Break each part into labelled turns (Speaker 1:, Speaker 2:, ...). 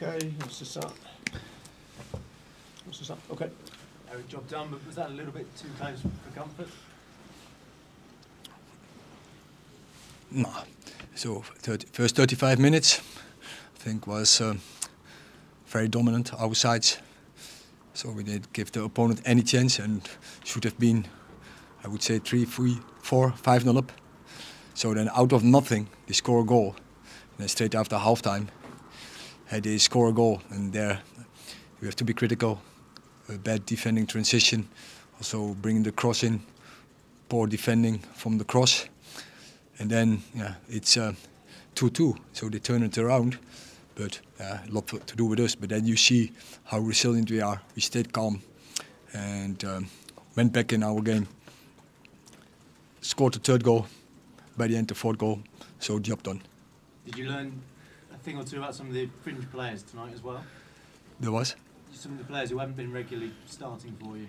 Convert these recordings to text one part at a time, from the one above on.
Speaker 1: Okay, what's this up? What's this up? Okay.
Speaker 2: Job done, but was that a little bit too close for comfort?
Speaker 3: No. So first 35 minutes, I think, was very dominant our sides. So we didn't give the opponent any chance and should have been, I would say, 3-4, 5-0 up. So then out of nothing, they score a goal. And then straight after halftime, they score a goal. And there we have to be critical. A bad defending transition, also bringing the cross in, poor defending from the cross. And then it's 2-2, so they turn it around. But a lot to do with us. But then you see how resilient we are. We stayed calm and went back in our game. Scored the third goal. By the end, the fourth goal. So job done.
Speaker 2: Did you learn a thing or two about some of the fringe players tonight as well?
Speaker 3: There was.
Speaker 2: Some of the players who haven't been regularly starting for you.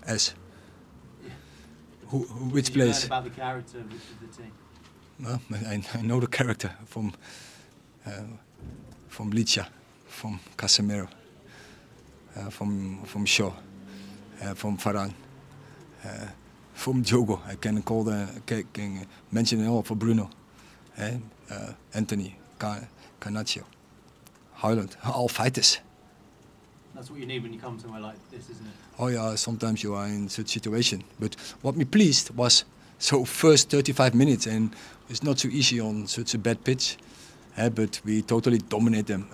Speaker 3: As.
Speaker 2: Yeah.
Speaker 3: Which players?
Speaker 2: About the character of the team.
Speaker 3: Well, I know the character from Licha, from Casemiro, from Shaw, from Varane, from Diogo. I can mention it all for Bruno, Anthony, Garnacho, Haaland, all fighters.
Speaker 2: That's what you need when you come somewhere like this, isn't it?
Speaker 3: Oh yeah, sometimes you are in such situation. But what me pleased was, so first 35 minutes, and it's not so easy on such a bad pitch. But we totally dominate them.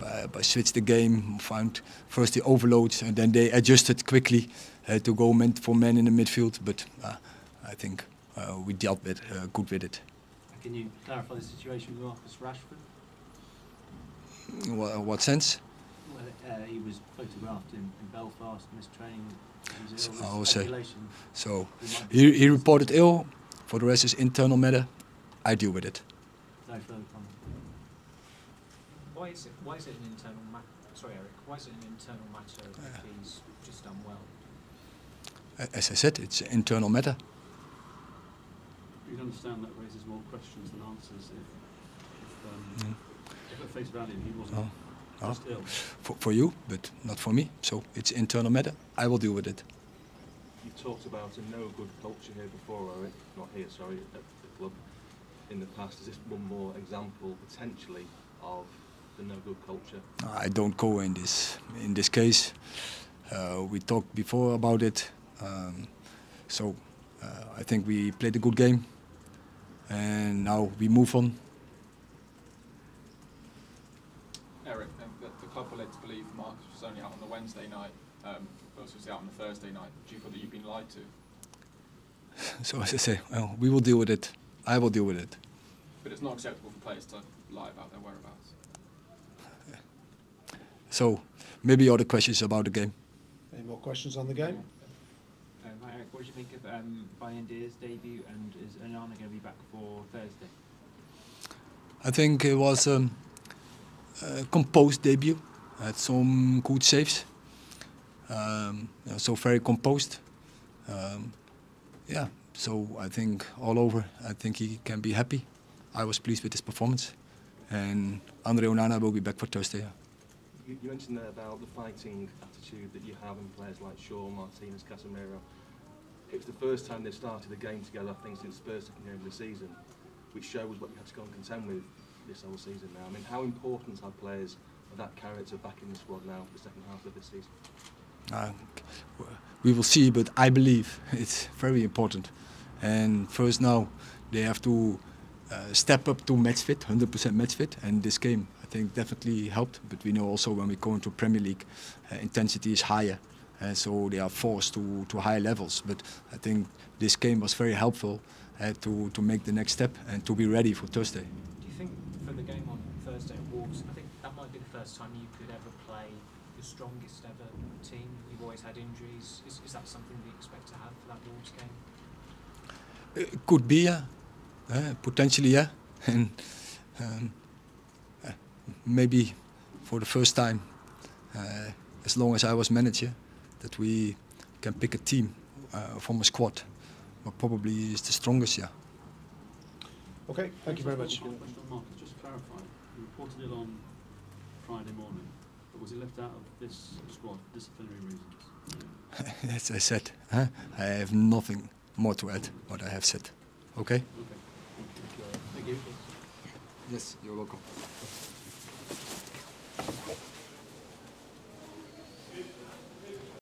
Speaker 3: By switch the game, found first the overloads, and then they adjusted quickly to go man for man in the midfield. But I think we dealt with good with it.
Speaker 2: Can you clarify the situation with Marcus Rashford?
Speaker 3: What sense?
Speaker 2: Well, he was photographed in Belfast, missed training.
Speaker 3: I will say. So he reported ill. For the rest is internal matter. I deal with it.
Speaker 2: No further comment.
Speaker 4: Why is it an internal matter? Sorry, Eric. Why is it an internal matter if he's just done well?
Speaker 3: As I said, it's an internal matter.
Speaker 5: You'd understand that raises more questions than answers if at face value he wasn't just ill.
Speaker 3: For you, but not for me. So it's internal matter. I will deal with it.
Speaker 6: You talked about a no-good culture here before, Eric. Not here, sorry, at the club. In the past, is this one more example potentially of the no-good culture?
Speaker 3: I don't go in this case. We talked before about it. So I think we played a good game, and now we move on.
Speaker 7: Eric, the club were led to believe Marcus was only out on the Wednesday night, versus was out on the Thursday night. Do you feel that you've been lied to?
Speaker 3: So as I say, well, we will deal with it. I will deal with it.
Speaker 7: But it's not acceptable for players to lie about their whereabouts.
Speaker 3: So maybe other questions about the game.
Speaker 1: Any more questions on the game?
Speaker 8: Hi Eric, what do you think of Bayendir's debut, and is Onana going to be back for Thursday?
Speaker 3: I think it was a composed debut. Had some good saves. So very composed. Yeah. So I think all over, I think he can be happy. I was pleased with his performance, and Andre Onana will be back for Thursday.
Speaker 6: You mentioned there about the fighting attitude that you have in players like Shaw, Martinez, Casemiro. It was the first time they started a game together, I think, since Spurs' second game of the season, which shows what you have to go and contend with this whole season now. I mean, how important are players of that character back in the squad now for the second half of this season?
Speaker 3: We will see, but I believe it's very important. And first now, they have to step up to match fit, 100% match fit. And this game, I think, definitely helped. But we know also when we go into Premier League, intensity is higher. So they are forced to higher levels. But I think this game was very helpful to make the next step and to be ready for Thursday.
Speaker 4: Do you think for the game on Thursday at Wolves, I think that might be the first time you could ever play the strongest ever team? You've always had injuries. Is that something that you expect to have for that Wolves game?
Speaker 3: It could be, yeah. Potentially, yeah. And maybe for the first time, as long as I was manager, that we can pick a team from a squad, but probably is the strongest, yeah.
Speaker 1: Okay, thank you very much.
Speaker 5: Question, Marcus, just to clarify, you reported it on Friday morning, but was he left out of this squad for disciplinary reasons?
Speaker 3: As I said, I have nothing more to add what I have said. Okay?
Speaker 5: Okay.
Speaker 2: Thank you.
Speaker 3: Yes, you're welcome.